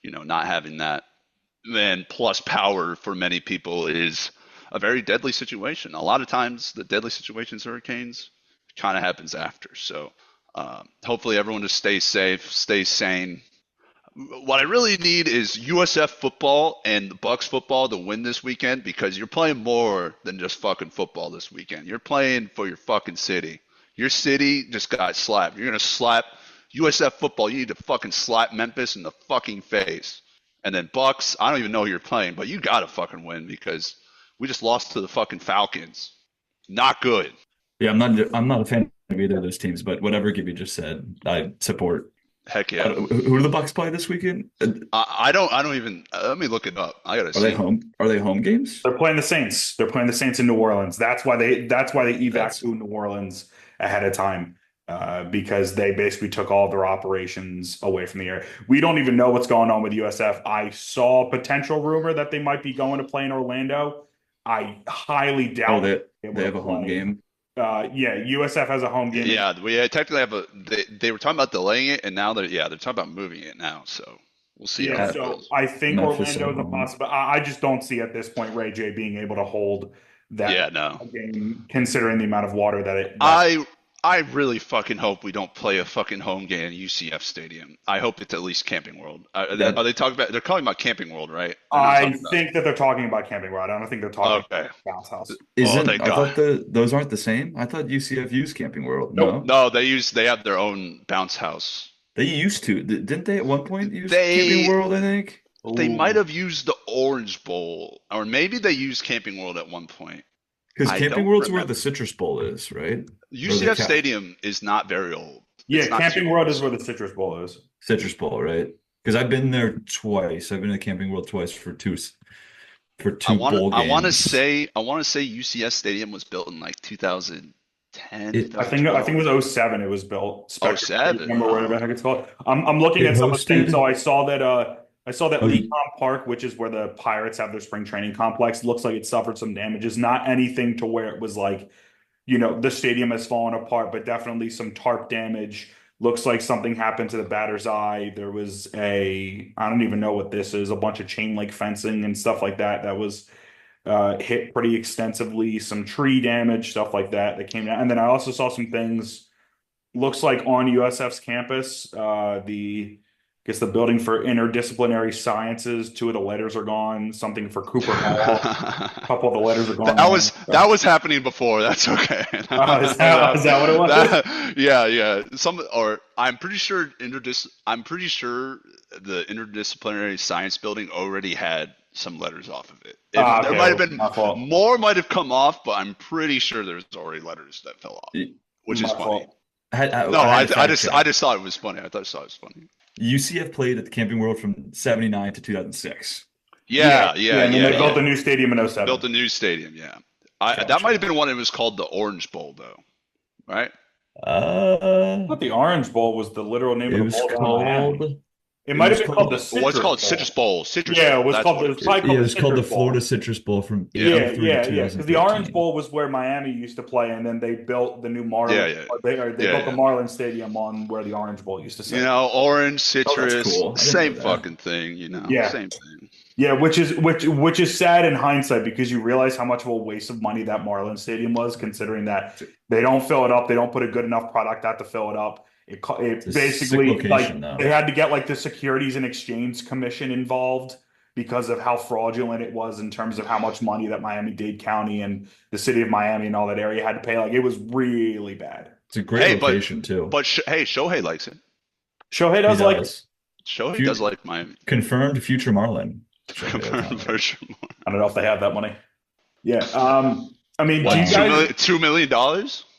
not having that, then plus power for many people is a very deadly situation. A lot of times, the deadly situations, hurricanes, kind of happens after. So hopefully, everyone just stays safe, stays sane. What I really need is USF football and the Bucks football to win this weekend, because you're playing more than just fucking football this weekend. You're playing for your fucking city. Your city just got slapped. You're gonna slap USF football. You need to fucking slap Memphis in the fucking face. And then Bucks, I don't even know who you're playing, but you gotta fucking win, because we just lost to the fucking Falcons. Not good. Yeah, I'm not a fan of either of those teams, but whatever Gibby just said, I support. Heck yeah. Who do the Bucks play this weekend? I don't even. Let me look it up. I gotta see. Are they home games? They're playing the Saints. They're playing the Saints in New Orleans. That's why they evac to New Orleans ahead of time, because they basically took all of their operations away from the area. We don't even know what's going on with USF. I saw a potential rumor that they might be going to play in Orlando. I highly doubt they have a home game. Yeah, USF has a home game. Yeah, we technically have a. They were talking about delaying it, and now they're talking about moving it now. So we'll see. Yeah, so I think Orlando is a possibility. I just don't see at this point Ray J being able to hold that game, considering the amount of water that it. I really fucking hope we don't play a fucking home game in UCF Stadium. I hope it's at least Camping World. Are they talking about? They're calling about Camping World, right? I think that they're talking about Camping World. I don't think they're talking about Bounce House. I thought those aren't the same. I thought UCF used Camping World. No, they have their own Bounce House. They used to, didn't they? At one point, use Camping World. I think they might have used the Orange Bowl, or maybe they used Camping World at one point. Because Camping World's where the Citrus Bowl is, right? UCF Stadium is not very old. Yeah, Camping World is where the Citrus Bowl is. Citrus Bowl, right? Because I've been there twice. I've been to Camping World twice for two bowl games. I want to say UCF Stadium was built in like 2010. I think it was 07. It was built. 07. Remember whatever the heck it's called. I'm looking at some of the things. So I saw that. Lecom Park, which is where the Pirates have their spring training complex, looks like it suffered some damages. Not anything to where it was like, the stadium has fallen apart, but definitely some tarp damage. Looks like something happened to the batter's eye. There was I don't even know what this is, a bunch of chain link fencing and stuff like that was hit pretty extensively. Some tree damage, stuff like that came down. And then I also saw some things, looks like on USF's campus, the building for interdisciplinary sciences, 2 of the letters are gone. Something for Cooper Hall, a couple of the letters are gone. That was happening before. That's okay. Is that what it was? Yeah. I'm pretty sure the interdisciplinary science building already had some letters off of it. There might have been more might have come off, but I'm pretty sure there's already letters that fell off, which is funny. I just thought it was funny. I thought it was funny. UCF played at the Camping World from 79 to 2006. Yeah. And then they built a new stadium in 07. Built a new stadium, yeah. That might have been one. It was called the Orange Bowl, though, right? I thought the Orange Bowl was the literal name of the bowl. It might have been called the Citrus Bowl. What's called Citrus Bowl. It was called the Florida Citrus Bowl from because the Orange Bowl was where Miami used to play, and then they built the new Marlins. They built the Marlins Stadium on where the Orange Bowl used to sit. Orange, citrus, cool. Same fucking thing. Same thing. Yeah, which is sad in hindsight, because you realize how much of a waste of money that Marlins Stadium was, considering that they don't fill it up, they don't put a good enough product out to fill it up. It basically they had to get the Securities and Exchange Commission involved because of how fraudulent it was in terms of how much money that Miami-Dade County and the city of Miami and all that area had to pay. It was really bad. It's a great location too. But Shohei likes it. Shohei does like it. Shohei does like Miami. Confirmed future Marlin. Confirmed future Marlin. I don't know if they have that money. Yeah. I mean, what, $2 million?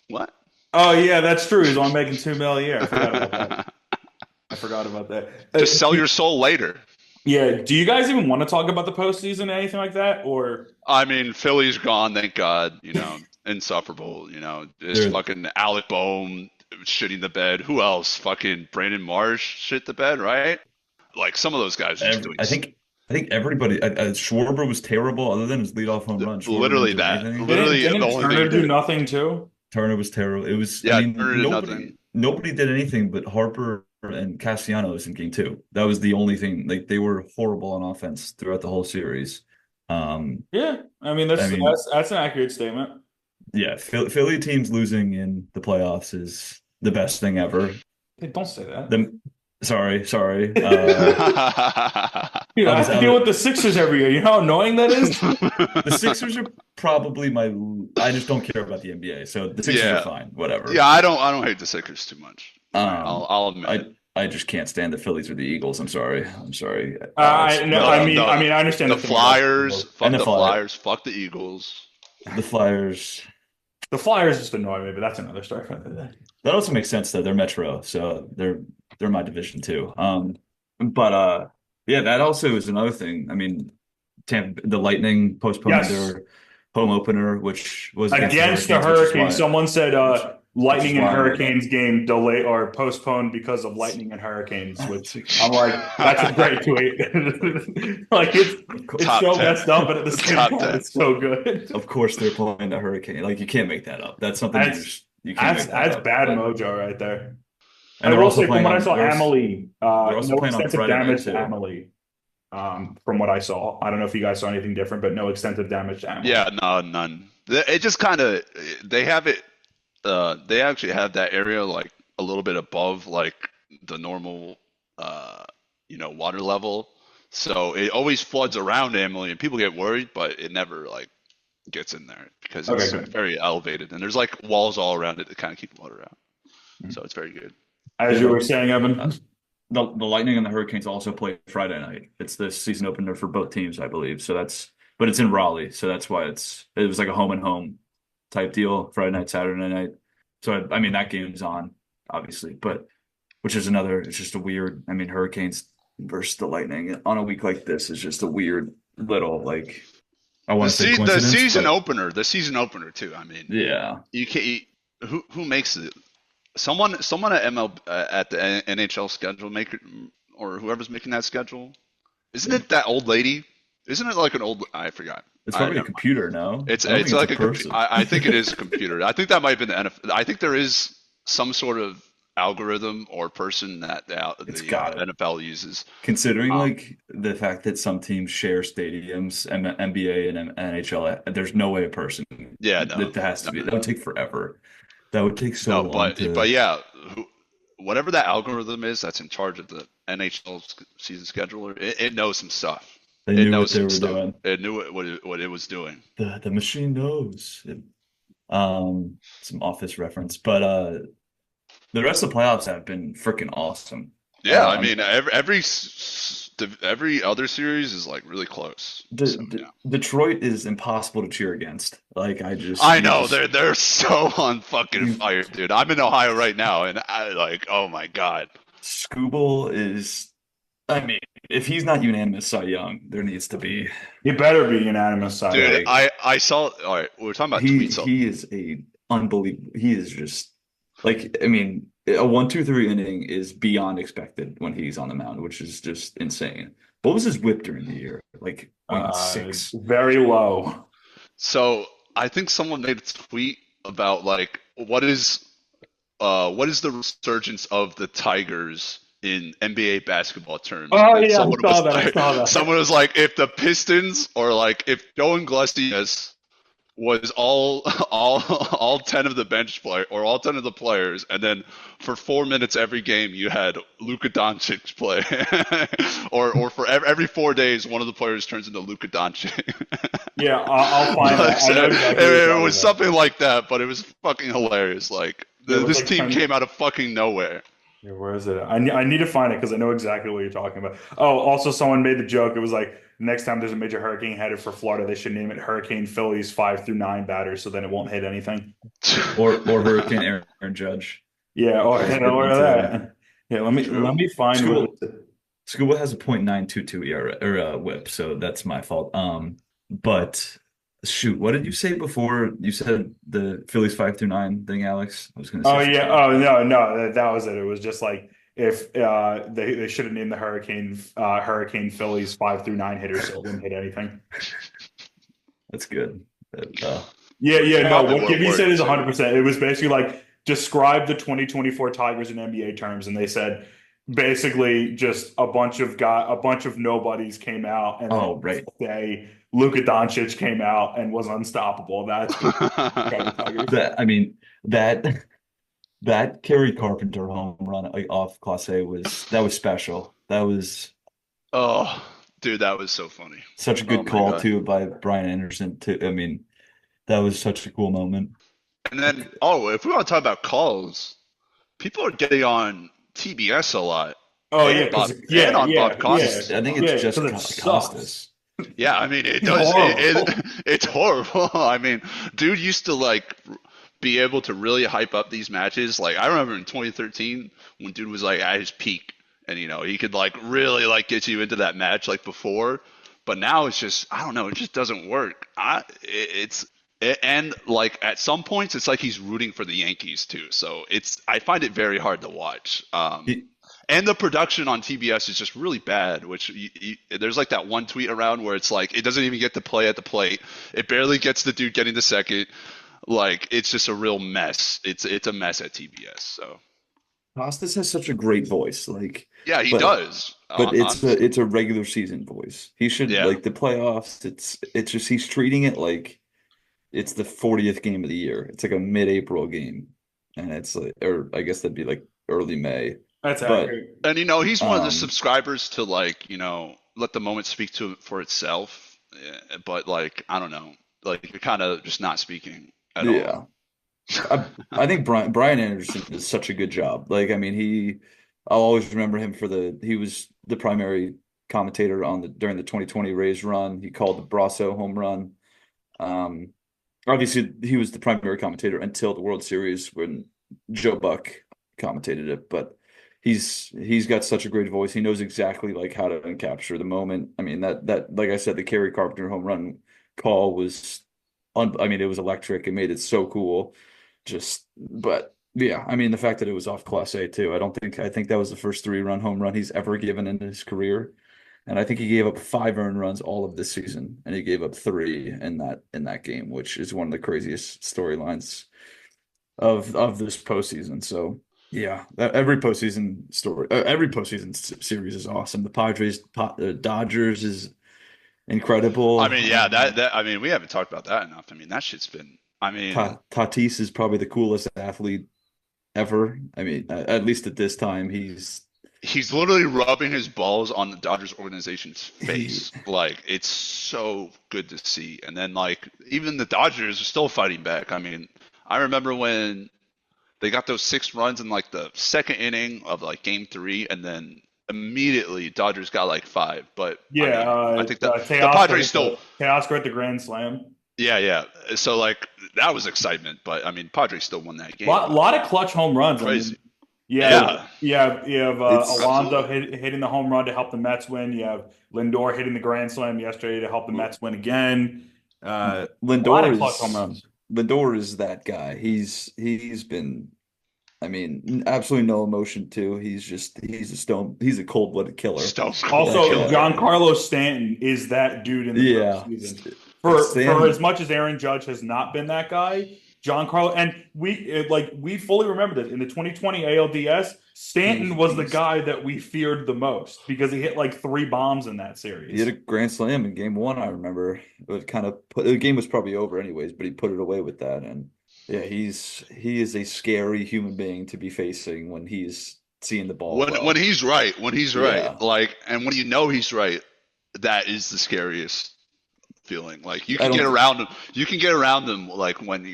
What? Oh yeah, that's true. He's only making $2 million a year. I forgot about that. Just sell your soul later. Yeah. Do you guys even want to talk about the postseason or anything like that? Or I mean, Philly's gone, thank God. Insufferable. Just fucking Alec Boehm shitting the bed. Who else? Fucking Brandon Marsh shit the bed, right? Some of those guys are just doing. I think everybody. Schwarber was terrible, other than his leadoff home run. Literally that. Literally didn't Turner do nothing too? Turner was terrible. It was nobody did anything but Harper and Castellanos in game 2. That was the only thing. They were horrible on offense throughout the whole series. Yeah, I mean I mean, that's an accurate statement. yeah, Philly teams losing in the playoffs is the best thing ever. Hey, don't say that. The sorry. Dude, I I was have to out deal with of the Sixers every year. You know how annoying that is? the Sixers are probably my. I just don't care about the NBA, so the Sixers are Yeah. fine, whatever. Yeah, I don't hate the Sixers too much. All right, Um, I'll admit it. I just can't stand the Phillies or the Eagles. I'm sorry, Alex, I no, but I understand The the thing about Flyers, and fuck the Flyers, fuck the Eagles. the Flyers. the Flyers just annoy me, but that's another story for another day. That also makes sense though. They're Metro, so they're my division too. But yeah, that also is another thing. I mean, the Lightning postponed Yes, their home opener, which was against the against the Hurricanes, which is Hurricanes. why Someone said which is Lightning and why Hurricanes game delay or postponed because of Lightning and Hurricanes, which I'm I'm like, that's a great tweet. Like it's Top so 10. messed up, but at the same Top time, 10. it's so good. of course they're playing the Hurricane. Like you can't make that up. That's something That's you can't that's make that that's up. bad But, mojo right there. and I they're will also say, from playing what I on saw, Amelie, they're also no playing on extensive Friday night damage to too. Amelie. From what I saw, I don't know if you guys saw anything different, but no extensive damage to Amelie. Yeah, no, none. It just kind of they have it. They actually have that area like a little bit above like the normal, uh, water level. So it always floods around Emily, and people get worried, but it never like gets in there because Okay, it's good. very elevated, and there's like walls all around it to kind of keep the water out. So it's very good. As Yeah, you were saying, uh, Evan. the Lightning and the Hurricanes also play Friday night. It's the season opener for both teams, I believe. So but it's in Raleigh, so that's why it was like a home and home type deal, Friday night, Saturday night. So I mean that game's on, obviously, but which is it's just a weird. I mean, Hurricanes versus the Lightning on a week like this is just a weird little like I want to say The coincidence, but season opener too. I mean, yeah, you can't. Who makes it? Someone at at the NHL schedule maker or whoever's making that schedule. Isn't it that old lady? Isn't it like an old? I forgot. it's I probably a never mind. computer. No, It's I don't it's think it's a like a person. I think it is a computer. I think that might have been the NFL. I think there is some sort of algorithm or person that It's the got it. NFL uses. Considering Um, like the fact that some teams share stadiums and NBA and NHL, there's no way a person yeah, no, that has to no, be. That would take forever. That would take so no, long but to. yeah, whatever that algorithm is that's in charge of the NHL season scheduler, it knows some stuff. They It knew knows what they some were stuff. doing. It knew what it was doing. The machine knows. Some office reference, but the rest of the playoffs have been freaking awesome. Yeah, I I'm mean every other series is like really close. So yeah. Detroit is impossible to cheer against. Like I you know just they're so on fucking you fire, dude. I'm in Ohio right now, and I like, oh my god, Scooble is. I mean, if he's not unanimous Cy Young, there needs to be. You better be unanimous, Cy dude. Young. Like I saw. All right, we were talking about tweets. he is a unbelievable. He is just like I mean, a 1-2-3 inning is beyond expected when he's on the mound, which is just insane. What was his whip during the year? Like .6. Very low. So I think someone made a tweet about like what is the resurgence of the Tigers in NBA basketball terms? Oh And yeah, I someone saw was that. I like, saw that. someone was like, if the Pistons or like if Joe Iglesias was all 10 of the bench play or all 10 of the players, and then for 4 minutes every game you had Luka Doncic play, or for every 4 days one of the players turns into Luka Doncic. Yeah, I'll find that. I know exactly what you're It talking was about. something like that, but it was fucking hilarious. Like It was this like team 10. came out of fucking nowhere. Yeah, where is it? I need to find it because I know exactly what you're talking about. Oh, also someone made the joke. It was like next time there's a major hurricane headed for Florida, they should name it Hurricane Phillies 5 through 9 batters, so then it won't hit anything. Or Hurricane Aaron Judge. Yeah, or, That was a you good know, one or too. that. Yeah, let True. me find what. Scuba has a .922 ERA or whip, so that's my fault. But shoot, what did you say before? You said the Phillies 5 through 9 thing, Alex. I was going to say Oh yeah. something. Oh no, that was it. It was just like if they should have named the Hurricane Phillies 5 through 9 hitters, so it wouldn't hit anything. That's good. Yeah. No, Probably what would have Gibby said worked is too. 100%. It was basically like describe the 2024 Tigers in NBA terms, and they said basically just a bunch of nobodies came out, and then Oh, right. they Luka Doncic came out and was unstoppable. That's that Kerry Carpenter home run off Clase was special. That was Oh, dude, that was so funny. such a Oh good my call God. too by Brian Anderson too. I mean, that was such a cool moment. And then, oh, if we want to talk about calls, people are getting on TBS a lot oh yeah, and because and yeah, on yeah, Bob yeah, Costas. I think it's yeah, just because it sucks. Costas. Yeah, I mean, it It's does. horrible. It's horrible. I mean, dude used to like be able to really hype up these matches. Like I remember in 2013 when dude was like at his peak, and he could like really like get you into that match like before. But now it's just I don't know. It just doesn't work. And like at some points it's like he's rooting for the Yankees too. So I find it very hard to watch. He- And the production on TBS is just really bad, which there's like that one tweet around where it's like it doesn't even get to play at the plate. It barely gets the dude getting the second. Like it's just a real mess. It's a mess at TBS. So Costas has such a great voice, like, yeah, he but does. it's Honestly, a regular season voice. He should yeah. like the playoffs. It's just he's treating it like it's the 40th game of the year. It's like a mid-April game, and it's like, or I guess that'd be like early May. That's But accurate. And he's one of the um, subscribers to like let the moment speak for itself. But like I don't know, like you're kind of just not speaking at all. yeah, I think Brian Anderson does such a good job. Like, I mean, I'll always remember him for he was the primary commentator during the 2020 Rays run. He called the Brasso home run. Um, Obviously, he was the primary commentator until the World Series when Joe Buck commentated it. But he's got such a great voice. He knows exactly like how to capture the moment. I mean that like I said, the Kerry Carpenter home run call was I mean, it was electric. It made it so cool. But yeah, I mean, the fact that it was off Class A too. I think that was the first 3-run home run he's ever given in his career. And I think he gave up 5 earned runs all of this season, and he gave up 3 in that game, which is one of the craziest storylines of this postseason. So yeah, every postseason series is awesome. The Dodgers is I incredible. mean, yeah, that I mean, we haven't talked about that enough. I mean, that shit's been. I mean, Tatis is probably the coolest athlete ever. I mean, at least at this time, he's literally rubbing his balls on the Dodgers organization's he face. Like it's so good to see. And then like even the Dodgers are still fighting back. I mean, I remember when they got those 6 runs in like the second inning of like game 3, and then immediately Dodgers got like 5. But I Yeah, mean, I think that the Teoscar Padres hit still, the grand slam. yeah, yeah. So like that was excitement, but I mean, Padres still won that game. Lot of clutch home runs. I mean, Crazy. yeah, Yeah, you have it's Alonso absolutely. hitting the home run to help the Mets win. You have Lindor hitting the grand slam yesterday to help the Mets win again. A lot Lindor of clutch home is runs. Lindor is that guy. He's been, I mean, absolutely no emotion too. He's a cold-blooded killer. Stone Cold That Also, Killer. guy. Giancarlo Stanton is that dude in the Yeah. postseason. For as Stan, much as Aaron Judge has not been that guy, Giancarlo and we fully remember this in the 2020 ALDS. he was Stanton a was the beast. guy that we feared the most because he hit like 3 bombs in that He hit series. a grand slam in game 1, I remember. The game was probably over anyways, but he put it away with that. And yeah, he is a scary human being to be facing when he's seeing the ball When well. he's right, Yeah. like, and when he's right, that is the scariest feeling. Like you I can get don't around him. You can get around him like when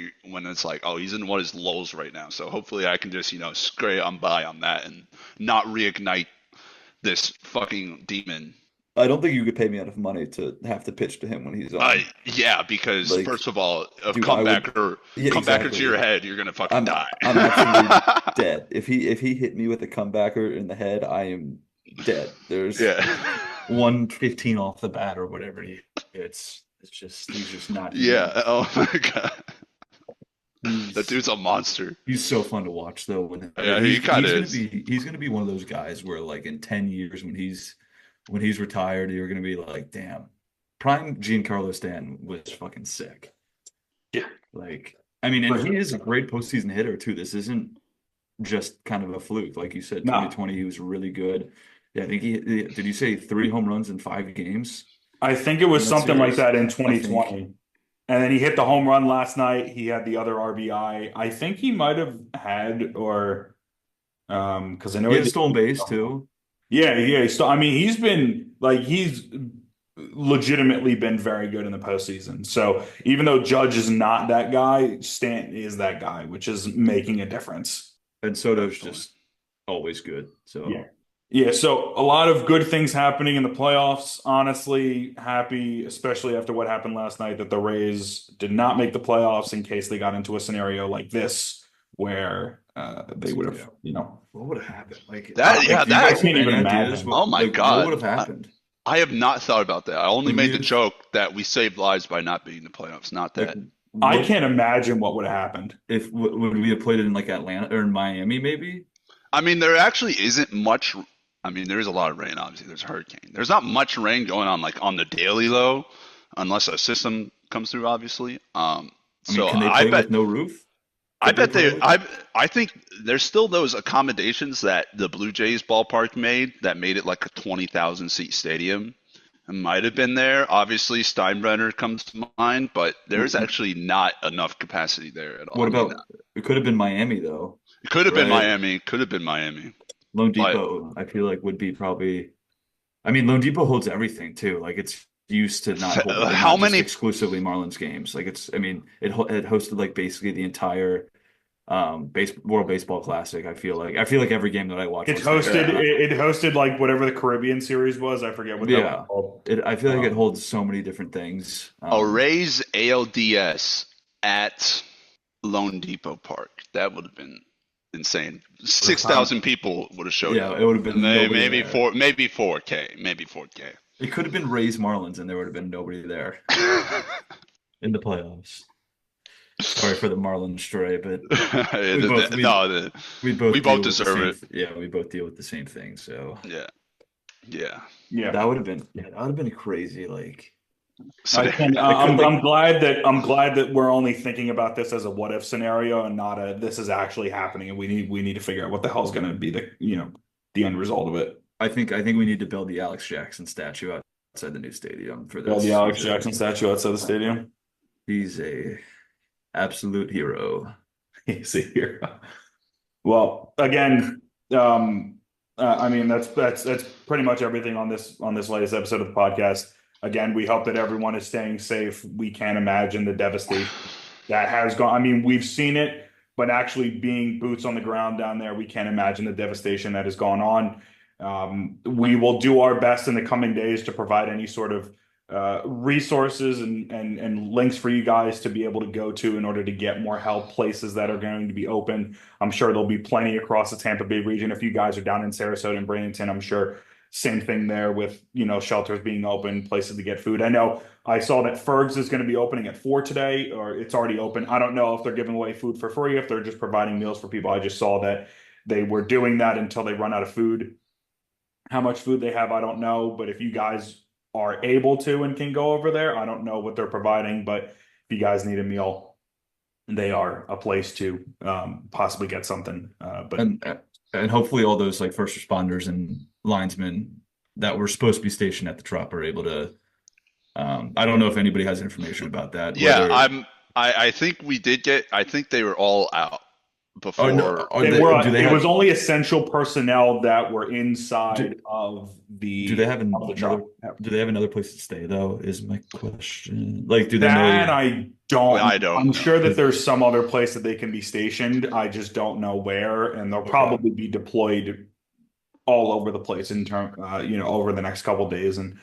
it's like, oh, he's in one of his lulls right now. So hopefully I can just scrape on by on that and not reignite this fucking demon. I don't think you could pay me enough money to have to pitch to him when he's on. Yeah, because Like, first of all, a dude, I would. Yeah, comebacker to your exactly. head, you're gonna fucking I'm die. I'm absolutely dead. If he hit me with a comebacker in the head, I am dead. There's Yeah. 115 off the bat or whatever he hits. He's just not human. Yeah. Oh my God. That He's dude's a monster. he's so fun to watch though. Yeah, he kind of He's gonna is. be one of those guys where like in 10 years when he's retired, you're gonna be like, damn, prime Giancarlo Stanton was fucking sick. Yeah. Like, I mean, and he is a great postseason hitter too. This isn't just kind of a fluke. Like you said, No. 2020, he was really good. Yeah, I think did you say 3 home runs in 5 games? I think it was in that something like series. that in I 2020. think And then he hit the home run last night. He had the other RBI. I think he might have had or because I know he he had a did. stolen base too. Yeah, yeah. So I mean, he's been like he's legitimately been very good in the postseason. So even though Judge is not that guy, Stanton is that guy, which is making a difference. And Soto's Definitely. just always good. Yeah. So Yeah, so a lot of good things happening in the playoffs. Honestly, happy, especially after what happened last night, that the Rays did not make the playoffs in case they got into a scenario like this where they would have, yeah, you know, what would have happened? That yeah, Do you I guys that have can't even any ideas? imagine. What oh my what would God. have happened? I have not thought about that. I only Would made we the have joke that we saved lives by not being in the playoffs, not like that. I what can't imagine what would have happened. if would we have played it in like Atlanta or in Miami maybe? I mean, there actually isn't much. I mean, there is a lot of rain, obviously. There's a hurricane. There's not much rain going on, like on the daily low, unless a system comes through, obviously. I mean, So can they I play bet, with no roof? I Could they bet play they, like I think there's still those accommodations that the Blue Jays ballpark made that made it like a 20,000 seat stadium. It might have been there. Obviously, Steinbrenner comes to mind, but there's actually not enough capacity there at all. what I mean, about it could have been Miami though, it could have been right? Miami, could have been Miami, Lone but Depot, I feel like would be probably. I mean, Lone Depot holds everything too. Like it's used to not hold, like how not just many exclusively Marlins games. Like it's, I mean, it hosted like basically the entire World Baseball Classic. I feel like every game that I watch It was there. hosted it hosted like whatever the Caribbean series was. I forget what that was Yeah, called. I feel like it Um, holds so many different things. a Rays ALDS at Lone Depot Park? That would have been insane. Six um, thousand people would have showed Yeah, up. it would have been nobody Maybe there. maybe 4K, maybe 4K. It could have been Rays Marlins, and there would have been nobody there in the playoffs. Sorry for the Marlins stray, but we both No, we we both both deal with the deserve same. it. Yeah, we both deal with the same thing. So Yeah, yeah. yeah. that would have been that would have been crazy. Like So I there, can. it could like I'm glad that we're only thinking about this as a what if scenario and not a this is actually happening and we need to figure out what the hell's going to be the the end result of it. I think we need to build the Alex Jackson statue outside the new stadium for Build the this. Alex Jackson statue outside the stadium. He's a absolute hero. He's a hero. Well, again, I mean that's pretty much everything on this latest episode of the podcast. Again, we hope that everyone is staying safe. We can't imagine the devastation that has gone. I mean, we've seen it, but actually being boots on the ground down there, we can't imagine the devastation that has gone on. We will do our best in the coming days to provide any sort of resources and links for you guys to be able to go to in order to get more help, places that are going to be open. I'm sure there'll be plenty across the Tampa Bay region. If you guys are down in Sarasota and Bradenton, I'm sure same thing there with, shelters being open, places to get food. I know I saw that Ferg's is going to be opening at 4 today, or it's already open. I don't know if they're giving away food for free, if they're just providing meals for people. I just saw that they were doing that until they run out of food. How much food they have, I don't know. But if you guys are able to and can go over there, I don't know what they're providing, but if you guys need a meal, they are a place to possibly get something. But And hopefully all those like first responders and linesmen that were supposed to be stationed at the Trop are able to. I don't know if anybody has information about that. yeah, Whether I think we did get. I think they were all out oh no, before. do they it was have only essential personnel that were inside of do they have of the another shop. do they have another place to stay though? Is my question. Like, do they That know? I don't. I don't I'm know. sure that there's some other place that they can be stationed. I just don't know where, and they'll probably be deployed all over the place in term, over the next couple of days, and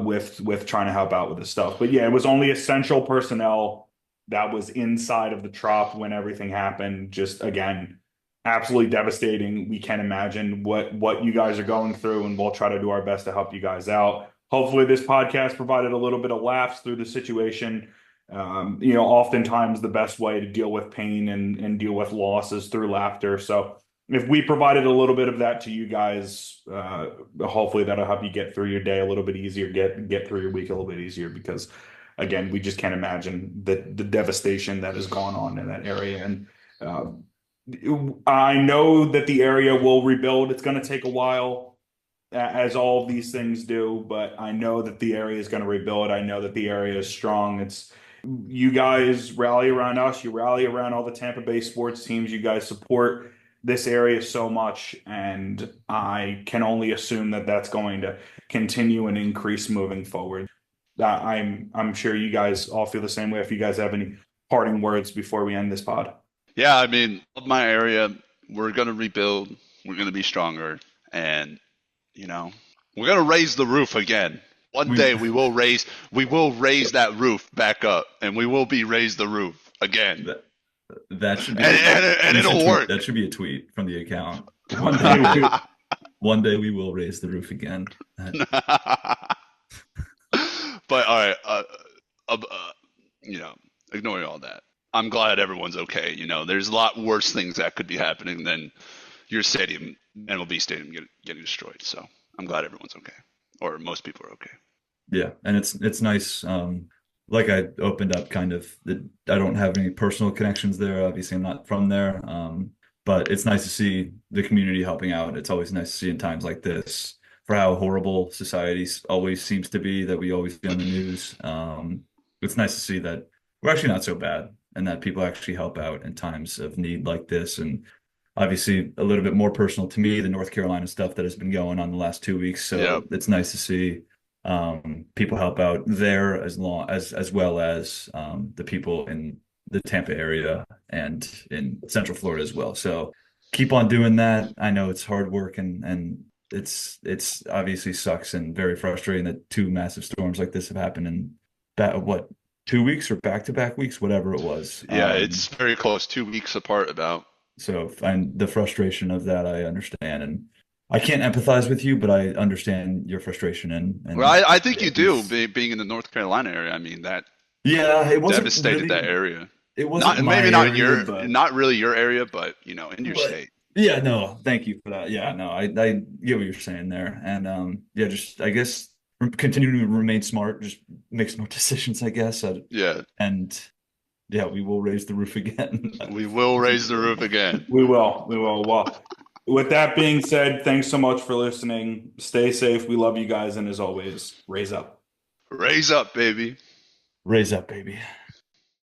with trying to help out with this stuff. But yeah, it was only essential personnel that was inside of the trop when everything happened. Just again, absolutely devastating. We can't imagine what you guys are going through, and we'll try to do our best to help you guys out. Hopefully, this podcast provided a little bit of laughs through the situation. Oftentimes the best way to deal with pain and deal with loss is through laughter. So if we provided a little bit of that to you guys, hopefully that'll help you get through your day a little bit easier, get through your week a little bit easier, because again, we just can't imagine the devastation that has gone on in that area. And I know that the area will rebuild. It's going to take a while. as all of these things do, but I know that the area is going to rebuild. I know that the area is strong. It's you guys rally around us, you rally around all the Tampa Bay sports teams, you guys support this area so much, and I can only assume that that's going to continue and increase moving forward. I'm sure you guys all feel the same way. If you guys have any parting words before we end this pod. Yeah, I mean, love my area. We're gonna rebuild. We're gonna be stronger, and we're gonna raise the roof again. One day we will raise that roof back up, and we will be raise the roof again. That should be and it'll work. That should be a tweet from the account. One day we will raise the roof again. But all right, ignoring all that, I'm glad everyone's okay. There's a lot worse things that could be happening than your stadium, MLB stadium, getting destroyed. So I'm glad everyone's okay, or most people are okay. Yeah, and it's nice. Like I opened up, kind of. I don't have any personal connections there. Obviously, I'm not from there. But it's nice to see the community helping out. It's always nice to see in times like this, for how horrible society always seems to be, that we always see on the news. It's nice to see that we're actually not so bad, and that people actually help out in times of need like this. And obviously a little bit more personal to me, the North Carolina stuff that has been going on the last 2 weeks. So It's nice to see people help out there as well as the people in the Tampa area and in Central Florida as well. So keep on doing that. I know it's hard work, and it's obviously sucks and very frustrating that two massive storms like this have happened in 2 weeks or back-to-back weeks, whatever it was. Yeah, it's very close, 2 weeks apart about. So the frustration of that, I understand, and I can't empathize with you, but I understand your frustration. And well, I think you do, being in the North Carolina area. I mean, that it wasn't devastated really, that area. It wasn't not really your area, but in your state. Yeah, no, thank you for that. Yeah, no, I get what you're saying there, and just I guess continue to remain smart, just make smart decisions, I guess. And we will raise the roof again. We will raise the roof again. We will. Well, with that being said, thanks so much for listening. Stay safe. We love you guys, and as always, raise up. Raise up, baby. Raise up, baby.